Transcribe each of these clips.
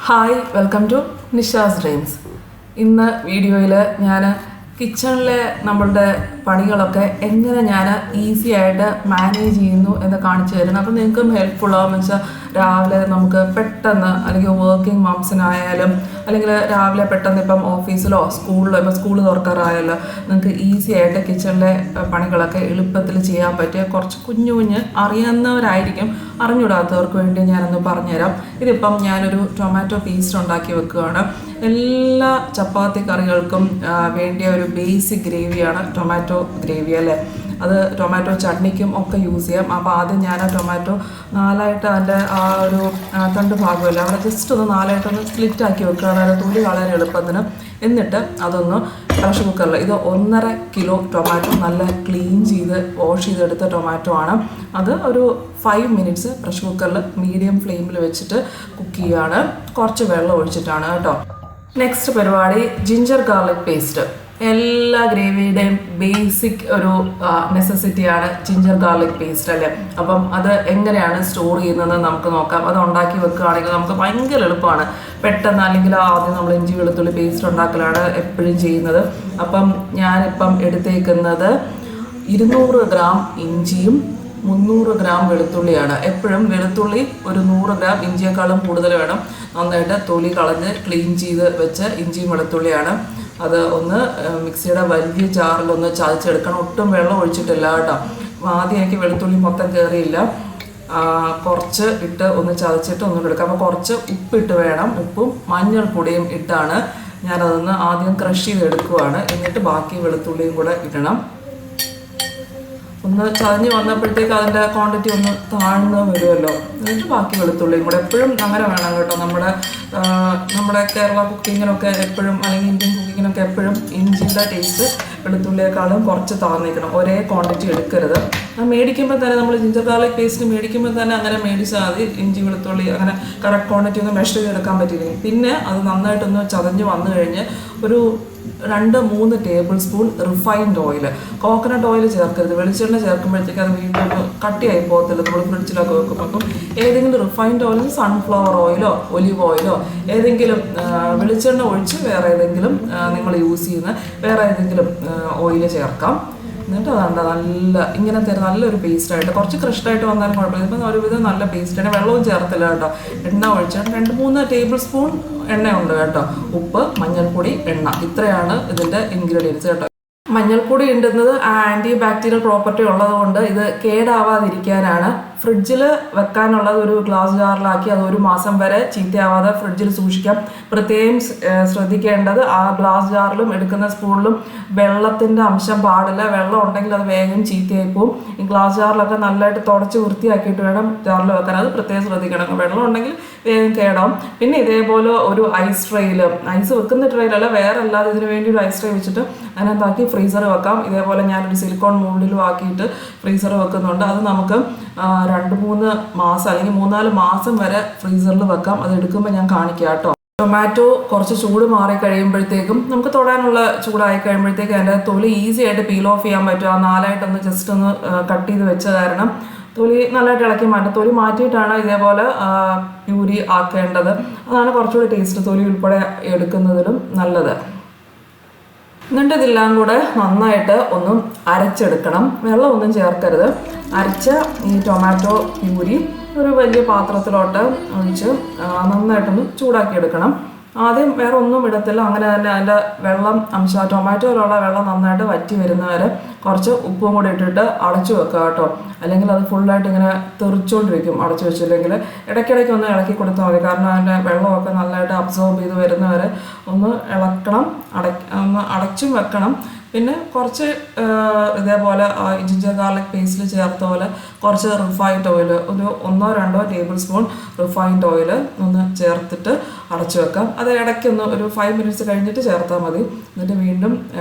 Hi, welcome to Nisha's dreams. ഇന്ന് വീഡിയോയിൽ ഞാൻ കിച്ചണിലെ നമ്മളുടെ പണികളൊക്കെ എങ്ങനെ ഞാൻ ഈസി ആയിട്ട് മാനേജ് ചെയ്യുന്നു എന്ന് കാണിച്ചു തരുന്നു. അപ്പോൾ നിങ്ങൾക്കും ഹെൽപ്ഫുൾ ആവുമെന്ന് വെച്ചാൽ രാവിലെ നമുക്ക് പെട്ടെന്ന്, അല്ലെങ്കിൽ വർക്കിംഗ് മംസിനായാലും, അല്ലെങ്കിൽ രാവിലെ പെട്ടെന്ന് ഇപ്പം ഓഫീസിലോ സ്കൂളിലോ, ഇപ്പോൾ സ്കൂൾ തുറക്കാറായാലോ നിങ്ങൾക്ക് ഈസി ആയിട്ട് കിച്ചണിലെ പണികളൊക്കെ എളുപ്പത്തിൽ ചെയ്യാൻ പറ്റിയ കുറച്ച് കുഞ്ഞു കുഞ്ഞ് അറിയാവുന്നവരായിരിക്കും, അറിഞ്ഞുകൂടാത്തവർക്ക് വേണ്ടി ഞാനൊന്ന് പറഞ്ഞുതരാം. ഇതിപ്പം ഞാനൊരു ടൊമാറ്റോ പേസ്റ്റ് ഉണ്ടാക്കി വെക്കുകയാണ്. എല്ലാ ചപ്പാത്തി കറികൾക്കും വേണ്ടിയ ഒരു ബേസിക് ഗ്രേവിയാണ് ടൊമാറ്റോ ഗ്രേവി അല്ലേ. അത് ടൊമാറ്റോ ചട്നിക്കും ഒക്കെ യൂസ് ചെയ്യാം. അപ്പോൾ ആദ്യം ഞാൻ ആ ടൊമാറ്റോ നാലായിട്ട് അതിൻ്റെ ആ ഒരു തണ്ട് ഭാഗമല്ല അവിടെ ജസ്റ്റ് ഒന്ന് നാലായിട്ടൊന്ന് സ്പ്ലിറ്റാക്കി വെക്കുകയാണ്, അതിൻ്റെ തൊലി കളയാൻ എളുപ്പത്തിന്. എന്നിട്ട് അതൊന്ന് പ്രഷർ കുക്കറിൽ, ഇത് 1.5 കിലോ ടൊമാറ്റോ നല്ല ക്ലീൻ ചെയ്ത് വാഷ് ചെയ്തെടുത്ത ടൊമാറ്റോ ആണ്. അത് ഒരു 5 മിനിറ്റ്സ് പ്രഷർ കുക്കറിൽ മീഡിയം ഫ്ലെയിമിൽ വെച്ചിട്ട് കുക്ക് ചെയ്യുകയാണ്. കുറച്ച് വെള്ളം ഒഴിച്ചിട്ടാണ് കേട്ടോ. നെക്സ്റ്റ് പരിപാടി ജിഞ്ചർ ഗാർലിക് പേസ്റ്റ്. എല്ലാ ഗ്രേവിയുടെയും ബേസിക് ഒരു നെസസിറ്റിയാണ് ജിഞ്ചർ ഗാർലിക് പേസ്റ്റ് അല്ലേ. അപ്പം അത് എങ്ങനെയാണ് സ്റ്റോർ ചെയ്യുന്നതെന്ന് നമുക്ക് നോക്കാം. അത് ഉണ്ടാക്കി വെക്കുകയാണെങ്കിൽ നമുക്ക് ഭയങ്കര എളുപ്പമാണ്. പെട്ടെന്ന്, അല്ലെങ്കിൽ ആദ്യം നമ്മൾ ഇഞ്ചി വെളുത്തുള്ളി പേസ്റ്റ് ഉണ്ടാക്കലാണ് എപ്പോഴും ചെയ്യുന്നത്. അപ്പം ഞാനിപ്പം എടുത്തേക്കുന്നത് 200 ഗ്രാം ഇഞ്ചിയും 300 ഗ്രാം വെളുത്തുള്ളിയാണ്. എപ്പോഴും വെളുത്തുള്ളി ഒരു 100 ഗ്രാം ഇഞ്ചിയേക്കാളും കൂടുതൽ വേണം. നന്നായിട്ട് തൊലി കളഞ്ഞ് ക്ലീൻ ചെയ്ത് വെച്ച് ഇഞ്ചിയും വെളുത്തുള്ളിയാണ്. അത് ഒന്ന് മിക്സിയുടെ വലിയ ജാറിലൊന്ന് ചതച്ചെടുക്കണം. ഒട്ടും വെള്ളം ഒഴിച്ചിട്ടില്ല കേട്ടോ. ആദ്യം എനിക്ക് വെളുത്തുള്ളി മൊത്തം കയറിയില്ല. കുറച്ച് ഇട്ട് ഒന്ന് ചതച്ചിട്ട് ഒന്നുകൂടെ എടുക്കാം. അപ്പോൾ കുറച്ച് ഉപ്പിട്ട് വേണം. ഉപ്പും മഞ്ഞൾപ്പൊടിയും ഇട്ടാണ് ഞാനതൊന്ന് ആദ്യം ക്രഷ് ചെയ്തെടുക്കുവാണ്. എന്നിട്ട് ബാക്കി വെളുത്തുള്ളിയും കൂടെ ഇടണം. ഒന്ന് ചതഞ്ഞ് വന്നപ്പോഴത്തേക്ക് അതിൻ്റെ ക്വാണ്ടിറ്റി ഒന്ന് താഴ്ന്നു വരുമല്ലോ. എന്നിട്ട് ബാക്കി വെളുത്തുള്ളിയും കൂടെ. എപ്പോഴും അങ്ങനെ വേണം കേട്ടോ. നമ്മുടെ കേരള കുക്കിങ്ങിനൊക്കെ എപ്പോഴും, അല്ലെങ്കിൽ ഇന്ത്യൻ കുക്കിങ്ങിനൊക്കെ എപ്പോഴും ഇഞ്ചിയുടെ ടേസ്റ്റ് വെളുത്തുള്ളിയേക്കാളും കുറച്ച് താഴ്ന്നിരിക്കണം. ഒരേ ക്വാണ്ടിറ്റി എടുക്കരുത്. മേടിക്കുമ്പോൾ തന്നെ നമ്മൾ ജിഞ്ചർ ഗാർലിക് പേസ്റ്റ് മേടിക്കുമ്പോൾ തന്നെ അങ്ങനെ മേടിച്ചാൽ മതി. ഇഞ്ചി വെളുത്തുള്ളി അങ്ങനെ കറക്റ്റ് ക്വാണ്ടിറ്റി ഒന്ന് മെഷർ ചെയ്തെടുക്കാൻ പറ്റിയില്ലെങ്കിൽ പിന്നെ അത് നന്നായിട്ടൊന്ന് ചതഞ്ഞ് വന്നു കഴിഞ്ഞ് ഒരു 2-3 tablespoon refined oil. Coconut oil ചേർക്കരുത്. വെളിച്ചെണ്ണ ചേർക്കുമ്പോഴത്തേക്ക് അത് വീണ്ടും കട്ടിയായി പോകത്തില്ല നമ്മൾ ഫ്രിഡ്ജിലൊക്കെ വെക്കും. അപ്പം ഏതെങ്കിലും റിഫൈൻഡ് ഓയിൽ, സൺഫ്ലവർ ഓയിലോ ഒലിവ് ഓയിലോ ഏതെങ്കിലും വെളിച്ചെണ്ണ ഒഴിച്ച് വേറെ ഏതെങ്കിലും നിങ്ങൾ യൂസ് ചെയ്യുന്ന വേറെ ഏതെങ്കിലും ഓയിൽ ചേർക്കാം. എന്നിട്ട് അതുകൊണ്ട് ഇങ്ങനത്തെ നല്ലൊരു പേസ്റ്റായിട്ട്, കുറച്ച് ക്രഷ്ഡായിട്ട് വന്നാലും കുഴപ്പമില്ല. ഇപ്പം ഒരുവിധം നല്ല പേസ്റ്റാണ്. വെള്ളവും ചേർത്തില്ല കേട്ടോ. എണ്ണ ഒഴിച്ചാൽ 2-3 ടേബിൾ സ്പൂൺ എണ്ണയുണ്ട് കേട്ടോ. ഉപ്പ്, മഞ്ഞൾപ്പൊടി, എണ്ണ, ഇത്രയാണ് ഇതിൻ്റെ ഇൻഗ്രീഡിയൻസ് കേട്ടോ. മഞ്ഞൾപ്പൊടി ഇടുന്നത് ആൻറ്റി ബാക്ടീരിയൽ പ്രോപ്പർട്ടി ഉള്ളതുകൊണ്ട് ഇത് കേടാവാതിരിക്കാനാണ്. ഫ്രിഡ്ജിൽ വെക്കാനുള്ളത് ഒരു ഗ്ലാസ് ജാറിലാക്കി അത് 1 മാസം വരെ ചീത്തയാവാതെ ഫ്രിഡ്ജിൽ സൂക്ഷിക്കാം. പ്രത്യേകം ശ്രദ്ധിക്കേണ്ടത് ആ ഗ്ലാസ് ജാറിലും എടുക്കുന്ന സ്പൂണിലും വെള്ളത്തിൻ്റെ അംശം പാടില്ല. വെള്ളം ഉണ്ടെങ്കിൽ അത് വേഗം ചീത്തയായി പോവും. ഈ ഗ്ലാസ് ജാറിലൊക്കെ നല്ലതായിട്ട് തുടച്ച് വൃത്തിയാക്കിയിട്ട് വേണം ജാറിൽ വെക്കാൻ. അത് പ്രത്യേകം ശ്രദ്ധിക്കണം. വെള്ളം ഉണ്ടെങ്കിൽ വേഗം കേടാവും. പിന്നെ ഇതേപോലെ ഒരു ഐസ് ട്രെയിൽ, ഐസ് വെക്കുന്ന ട്രെയിലല്ല, വേറെ അല്ലാതെ ഇതിന് വേണ്ടി ഒരു ഐസ് ട്രേ വെച്ചിട്ട് അതിനകത്താക്കി ഫ്രീസർ വെക്കാം. ഇതേപോലെ ഞാനൊരു സിലിക്കോൺ മോൾഡിലും ആക്കിയിട്ട് ഫ്രീസർ വെക്കുന്നുണ്ട്. അത് നമുക്ക് 2-3 മാസം അല്ലെങ്കിൽ 3-4 മാസം വരെ ഫ്രീസറിൽ വെക്കാം. അത് എടുക്കുമ്പോൾ ഞാൻ കാണിക്കാം കേട്ടോ. ടൊമാറ്റോ കുറച്ച് ചൂട് മാറി കഴിയുമ്പോഴത്തേക്കും, നമുക്ക് തൊടാനുള്ള ചൂടായി കഴിയുമ്പോഴത്തേക്കും അതിൻ്റെ തൊലി ഈസി ആയിട്ട് പീൽ ഓഫ് ചെയ്യാൻ പറ്റും. ആ 4ആയിട്ടൊന്ന് ജസ്റ്റ് ഒന്ന് കട്ട് ചെയ്ത് വെച്ച കാരണം തൊലി നല്ലതായിട്ട് ഇളക്കി മാറ്റും. തൊലി മാറ്റിയിട്ടാണ് ഇതേപോലെ പ്യൂരി ആക്കേണ്ടത്. അതാണ് കുറച്ചുകൂടി ടേസ്റ്റ്, തൊലി ഉൾപ്പെടെ എടുക്കുന്നതിലും നല്ലത്. എന്നിട്ട് ഇതെല്ലാം കൂടെ നന്നായിട്ട് ഒന്നും അരച്ചെടുക്കണം. വെള്ളമൊന്നും ചേർക്കരുത്. അരച്ച ഈ ടൊമാറ്റോ പ്യൂരി ഒരു വലിയ പാത്രത്തിലോട്ട് ഒഴിച്ച് നന്നായിട്ടൊന്ന് ചൂടാക്കിയെടുക്കണം. ആദ്യം വേറെ ഒന്നും ഇടത്തില്ല. അങ്ങനെ തന്നെ അതിൻ്റെ വെള്ളം ടൊമാറ്റോയിലുള്ള വെള്ളം നന്നായിട്ട് വറ്റി വരുന്നവരെ കുറച്ച് ഉപ്പും കൂടി ഇട്ടിട്ട് അടച്ചു വെക്കുക കേട്ടോ. അല്ലെങ്കിൽ അത് ഫുള്ളായിട്ട് ഇങ്ങനെ തെറിച്ചുകൊണ്ടിരിക്കും അടച്ചു വെച്ചില്ലെങ്കിൽ. ഇടയ്ക്കിടയ്ക്ക് ഒന്ന് ഇളക്കി കൊടുത്താൽ മതി. കാരണം അതിൻ്റെ വെള്ളമൊക്കെ നല്ലതായിട്ട് അബ്സോർബ് ചെയ്ത് വരുന്നവരെ ഒന്ന് ഇളക്കണം. ഒന്ന് അടച്ചും വെക്കണം. പിന്നെ കുറച്ച് ഇതേപോലെ ജിഞ്ചർ ഗാർലിക് പേസ്റ്റിൽ ചേർത്ത പോലെ കുറച്ച് റിഫൈൻഡ് ഓയിൽ, ഒരു 1-2 ടേബിൾ സ്പൂൺ റിഫൈൻഡ് ഓയിൽ ഒന്ന് ചേർത്തിട്ട് അടച്ചു വെക്കാം. അത് ഇടയ്ക്കൊന്ന് ഒരു 5 മിനിറ്റ്സ് കഴിഞ്ഞിട്ട് ചേർത്താൽ മതി. എന്നിട്ട് വീണ്ടും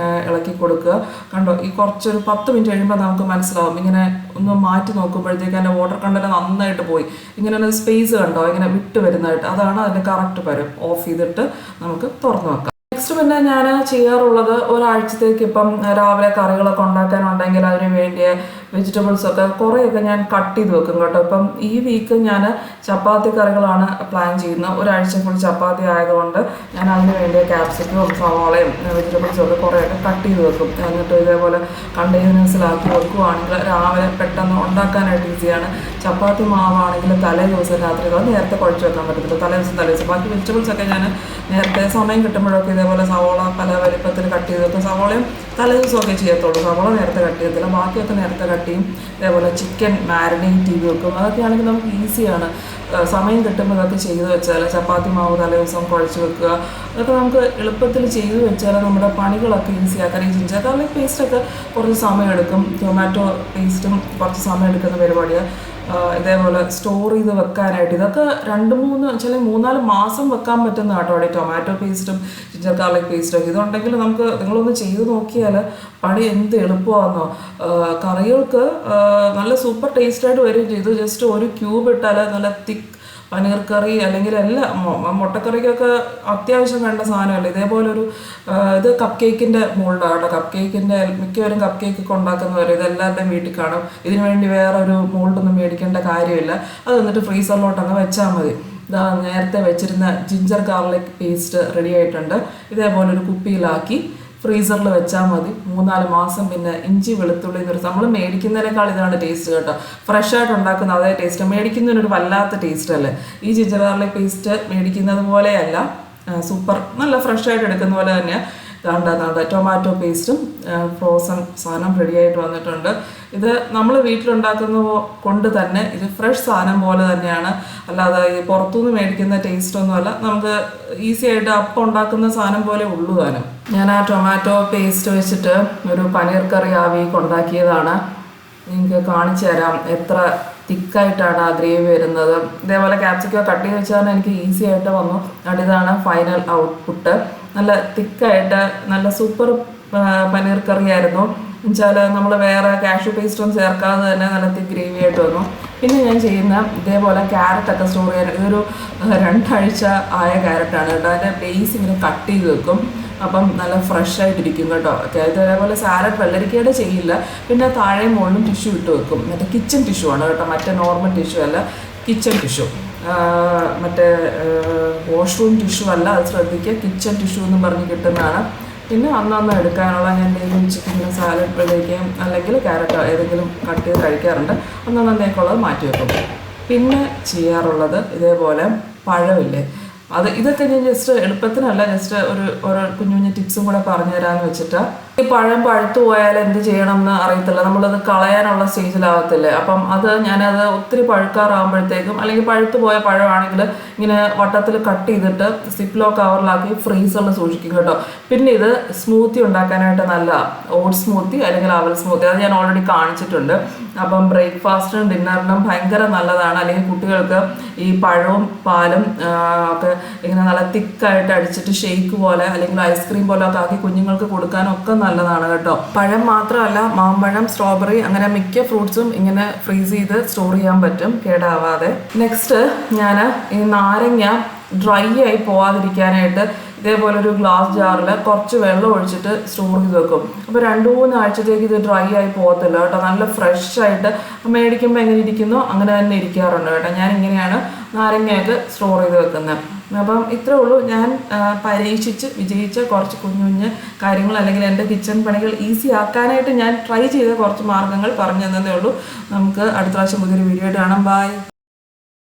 ഇളക്കി കൊടുക്കുക. കണ്ടോ, ഈ കുറച്ചൊരു 10 മിനിറ്റ് കഴിയുമ്പോൾ നമുക്ക് മനസ്സിലാവും. ഇങ്ങനെ ഒന്ന് മാറ്റി നോക്കുമ്പോഴത്തേക്ക് അതിൻ്റെ വാട്ടർ കണ്ടന്റ് നന്നായിട്ട് പോയി. ഇങ്ങനെ ഒരു സ്പേസ് കണ്ടോ ഇങ്ങനെ വിട്ട് വരുന്നതായിട്ട്. അതാണ് അതിൻ്റെ കറക്റ്റ് പരുവം. ഓഫ് ചെയ്തിട്ട് നമുക്ക് തുറന്നു വെക്കാം. നെക്സ്റ്റ് പിന്നെ ഞാൻ ചെയ്യാറുള്ളത്, ഒരാഴ്ചത്തേക്ക് ഇപ്പം രാവിലെ കറികളൊക്കെ ഉണ്ടാക്കാനുണ്ടെങ്കിൽ അതിന് വേണ്ടിയ വെജിറ്റബിൾസൊക്കെ കുറേയൊക്കെ ഞാൻ കട്ട് ചെയ്ത് വെക്കും കേട്ടോ. ഇപ്പം ഈ വീക്ക് ഞാൻ ചപ്പാത്തി കറികളാണ് പ്ലാൻ ചെയ്യുന്നത്. ഒരാഴ്ച ഫുൾ ചപ്പാത്തി ആയതുകൊണ്ട് ഞാൻ അതിന് വേണ്ടിയ ക്യാപ്സിക്കവും സവാളയും വെജിറ്റബിൾസും ഒക്കെ കുറേയൊക്കെ കട്ട് ചെയ്ത് വെക്കും. എന്നിട്ട് ഇതേപോലെ കണ്ടെയ്നേഴ്സിലാക്കി വെക്കുകയാണെങ്കിൽ രാവിലെ പെട്ടെന്ന് ഉണ്ടാക്കാനായിട്ട് ഈസിയാണ്. ചപ്പാത്തി മാവാണെങ്കിൽ തലേ ദിവസം രാത്രി നേരത്തെ കുഴച്ച് വെക്കാൻ പറ്റത്തില്ല. തലേ ദിവസം ബാക്കി വെജിറ്റബിൾസൊക്കെ ഞാൻ നേരത്തെ സമയം കിട്ടുമ്പോഴൊക്കെ ഇതേപോലെ സവാള പല വലിപ്പത്തിൽ കട്ട് ചെയ്ത് വെക്കും. സവാളയും തലേ ദിവസമൊക്കെ ചെയ്യത്തുള്ളൂ. സവാള നേരത്തെ കട്ട് ചെയ്യത്തില്ല, ബാക്കിയൊക്കെ നേരത്തെ കട്ട് ചെയ്യും. ഇതേപോലെ ചിക്കൻ മാരിനേറ്റ് ചെയ്ത് വെക്കും. അതൊക്കെയാണെങ്കിൽ നമുക്ക് ഈസിയാണ്. സമയം കിട്ടുമ്പോൾ ഇതൊക്കെ ചെയ്ത് വെച്ചാൽ ചപ്പാത്തി മാവ് തലേ ദിവസം കുഴച്ച് വെക്കുക, അതൊക്കെ നമുക്ക് എളുപ്പത്തിൽ ചെയ്ത് വെച്ചാൽ നമ്മുടെ പണികളൊക്കെ ഈസിയാക്കാൻ. ഈ ജിഞ്ചർ ഗാർലിക് പേസ്റ്റൊക്കെ കുറച്ച് സമയം എടുക്കും. ടൊമാറ്റോ പേസ്റ്റും കുറച്ച് സമയം എടുക്കുന്ന പരിപാടിയാണ്. ഇതേപോലെ സ്റ്റോർ ചെയ്ത് വെക്കാനായിട്ട് ഇതൊക്കെ 2-3 ചില 3-4 മാസം വെക്കാൻ പറ്റുന്ന കേട്ടോ. അവിടെ ടൊമാറ്റോ പേസ്റ്റും ജിഞ്ചർ ഗാർലിക് പേസ്റ്റും ഒക്കെ ഇതുണ്ടെങ്കിൽ നമുക്ക് നിങ്ങളൊന്ന് ചെയ്ത് നോക്കിയാൽ പണി എന്ത് എളുപ്പമാണെന്നോ. കറികൾക്ക് നല്ല സൂപ്പർ ടേസ്റ്റായിട്ട് വരികയും ചെയ്തു. ജസ്റ്റ് ഒരു ക്യൂബ് ഇട്ടാൽ നല്ല തിക്ക് പനീർ കറി അല്ലെങ്കിൽ എല്ലാം മുട്ടക്കറിക്കൊക്കെ അത്യാവശ്യം വേണ്ട സാധനമല്ല. ഇതേപോലെ ഇത് കപ്പ് കേക്കിൻ്റെ മോൾഡാണ് കേട്ടോ. കപ്പ് കേക്കിൻ്റെ മിക്കവരും കപ്പ് കേക്കൊക്കെ ഉണ്ടാക്കുന്നവർ ഇതെല്ലാവരുടെയും വീട്ടിൽ കാണും. ഇതിനു വേണ്ടി വേറെ ഒരു മോൾഡൊന്നും മേടിക്കേണ്ട കാര്യമില്ല. അത് എന്നിട്ട് ഫ്രീസറിലോട്ടങ്ങ് വെച്ചാൽ മതി. ഇതാ നേരത്തെ വെച്ചിരുന്ന ജിഞ്ചർ ഗാർലിക് പേസ്റ്റ് റെഡി ആയിട്ടുണ്ട്. ഇതേപോലെ ഒരു കുപ്പിയിലാക്കി ഫ്രീസറിൽ വെച്ചാൽ മതി. 3-4 മാസം. പിന്നെ ഇഞ്ചി വെളുത്തുള്ളി നമ്മൾ മേടിക്കുന്നതിനേക്കാൾ ഇതാണ് ടേസ്റ്റ് കേട്ടോ. ഫ്രഷ് ആയിട്ട് ഉണ്ടാക്കുന്ന അതേ ടേസ്റ്റ്. മേടിക്കുന്നതിനൊരു വല്ലാത്ത ടേസ്റ്റ് അല്ലേ. ഈ ജിഞ്ചർ ഗാർലിക് പേസ്റ്റ് മേടിക്കുന്നത് പോലെയല്ല, സൂപ്പർ നല്ല ഫ്രഷ് ആയിട്ട് എടുക്കുന്ന പോലെ തന്നെയാണ്. ഇതാണ്ടാ ടൊമാറ്റോ പേസ്റ്റും ഫ്രോസൺ സാധനം റെഡി ആയിട്ട് വന്നിട്ടുണ്ട്. ഇത് നമ്മൾ വീട്ടിലുണ്ടാക്കുന്ന കൊണ്ട് തന്നെ ഇത് ഫ്രഷ് സാധനം പോലെ തന്നെയാണ്. അല്ലാതെ ഈ പുറത്തുനിന്ന് മേടിക്കുന്ന ടേസ്റ്റൊന്നുമല്ല. നമുക്ക് ഈസി ആയിട്ട് അപ്പം ഉണ്ടാക്കുന്ന സാധനം പോലെ ഉള്ളൂ താനും. ഞാൻ ആ ടൊമാറ്റോ പേസ്റ്റ് വെച്ചിട്ട് ഒരു പനീർ കറി ആ വീക്ക് ഉണ്ടാക്കിയതാണ്. നിങ്ങൾക്ക് കാണിച്ചു തരാം എത്ര തിക്കായിട്ടാണ് ആ ഗ്രേവി വരുന്നത്. ഇതേപോലെ ക്യാപ്സിക്കം കട്ട് ചെയ്ത് വെച്ചാൽ എനിക്ക് ഈസി ആയിട്ട് വന്നു. അതുകൊണ്ട് ഇതാണ് ഫൈനൽ ഔട്ട്പുട്ട്. നല്ല തിക്കായിട്ട് നല്ല സൂപ്പർ പനീർ കറിയായിരുന്നു. എന്നുവെച്ചാൽ നമ്മൾ വേറെ കാഷ്യൂ പേസ്റ്റൊന്നും ചേർക്കാതെ തന്നെ നല്ല തിക്ക് ഗ്രേവി ആയിട്ട് വന്നു. പിന്നെ ഞാൻ ചെയ്യുന്ന ഇതേപോലെ ക്യാരറ്റൊക്കെ സ്റ്റോർ ചെയ്യാൻ ഇതൊരു 2 ആഴ്ച ആയ ക്യാരറ്റാണ് കേട്ടോ. അതിൻ്റെ ബേസ് ഇങ്ങനെ കട്ട് ചെയ്ത് വെക്കും. അപ്പം നല്ല ഫ്രഷ് ആയിട്ടിരിക്കും കേട്ടോ. ഇതേപോലെ സാലഡ് വെള്ളരിക്കയുടെ ചെയ്യില്ല. പിന്നെ താഴെ മുകളിലും ടിഷ്യൂ ഇട്ട് വെക്കും. മറ്റേ കിച്ചൺ ടിഷ്യൂ ആണ് കേട്ടോ, മറ്റേ നോർമൽ ടിഷ്യൂ അല്ല, കിച്ചൺ ടിഷ്യൂ. മറ്റേ വാഷ്റൂം ടിഷ്യൂ അല്ല, അത് ശ്രദ്ധിക്കുക. കിച്ചൺ ടിഷ്യൂ എന്ന് പറഞ്ഞ് കിട്ടുന്നതാണ്. പിന്നെ അന്നന്ന് എടുക്കാനുള്ള ഞാൻ ഡെയിലി ഉച്ചയ്ക്ക് സാലഡ് വെള്ളരിക്കയും അല്ലെങ്കിൽ ക്യാരറ്റോ ഏതെങ്കിലും കട്ട് ചെയ്ത് കഴിക്കാറുണ്ട്. അന്നന്നേക്കുള്ളത് മാറ്റി വെക്കും. പിന്നെ ചെയ്യാറുള്ളത് ഇതേപോലെ പഴമില്ലേ, ഇതൊക്കെ ഞാൻ ജസ്റ്റ് എളുപ്പത്തിനല്ല, ജസ്റ്റ് ഓരോ കുഞ്ഞു ടിപ്സും കൂടെ പറഞ്ഞു തരാമെന്ന് വെച്ചിട്ട്. ഈ പഴം പഴുത്തു പോയാൽ എന്ത് ചെയ്യണം എന്ന് അറിയത്തില്ല. നമ്മളത് കളയാനുള്ള സ്റ്റേജിലാവത്തില്ലേ. അപ്പം ഞാനത് ഒത്തിരി പഴുക്കാറാകുമ്പോഴത്തേക്കും, അല്ലെങ്കിൽ പഴുത്തു പോയ പഴമാണെങ്കിൽ ഇങ്ങനെ വട്ടത്തിൽ കട്ട് ചെയ്തിട്ട് സിപ്ലോ കവറിലാക്കി ഫ്രീസറിൽ സൂക്ഷിക്കും കേട്ടോ. പിന്നെ ഇത് സ്മൂത്തി ഉണ്ടാക്കാനായിട്ട് നല്ല ഓട്സ് സ്മൂത്തി അല്ലെങ്കിൽ അവൽ സ്മൂത്തി, അത് ഞാൻ ഓൾറെഡി കാണിച്ചിട്ടുണ്ട്. അപ്പം ബ്രേക്ക്ഫാസ്റ്റിനും ഡിന്നറിനും ഭയങ്കര നല്ലതാണ്. അല്ലെങ്കിൽ കുട്ടികൾക്ക് ഈ പഴവും പാലും ഒക്കെ ഇങ്ങനെ നല്ല തിക്കായിട്ട് അടിച്ചിട്ട് ഷേക്ക് പോലെ അല്ലെങ്കിൽ ഐസ്ക്രീം പോലെ ഒക്കെ ആക്കി കുഞ്ഞുങ്ങൾക്ക് കൊടുക്കാനൊക്കെ നല്ലതാണ് കേട്ടോ. പഴം മാത്രമല്ല, മാമ്പഴം, സ്ട്രോബെറി, അങ്ങനെ മിക്ക ഫ്രൂട്ട്സും ഇങ്ങനെ ഫ്രീസ് ചെയ്ത് സ്റ്റോർ ചെയ്യാൻ പറ്റും കേടാവാതെ. നെക്സ്റ്റ് ഞാൻ ഈ നാരങ്ങ ഡ്രൈ ആയി പോവാതിരിക്കാനായിട്ട് ഇതേപോലെ ഒരു ഗ്ലാസ് ജാറിൽ കുറച്ച് വെള്ളം ഒഴിച്ചിട്ട് സ്റ്റോർ ചെയ്ത് വെക്കും. അപ്പോൾ 2-3 ആഴ്ചത്തേക്ക് ഇത് ഡ്രൈ ആയി പോകത്തില്ല കേട്ടോ. നല്ല ഫ്രഷ് ആയിട്ട് മേടിക്കുമ്പോൾ എങ്ങനെ ഇരിക്കുന്നോ അങ്ങനെ തന്നെ ഇരിക്കാറുണ്ട് കേട്ടോ. ഞാൻ ഇങ്ങനെയാണ് നാരങ്ങയൊക്കെ സ്റ്റോർ ചെയ്ത് വെക്കുന്നത്. അപ്പം ഇത്രേ ഉള്ളൂ. ഞാൻ പരീക്ഷിച്ച് വിജയിച്ച കുറച്ച് കുഞ്ഞു കാര്യങ്ങൾ, അല്ലെങ്കിൽ എൻ്റെ കിച്ചൺ പണികൾ ഈസി ആക്കാനായിട്ട് ഞാൻ ട്രൈ ചെയ്ത കുറച്ച് മാർഗ്ഗങ്ങൾ പറഞ്ഞു തന്നതേ ഉള്ളൂ. നമുക്ക് അടുത്ത പ്രാവശ്യം പുതിയൊരു വീഡിയോ ആയിട്ട് കാണാം. ബൈ.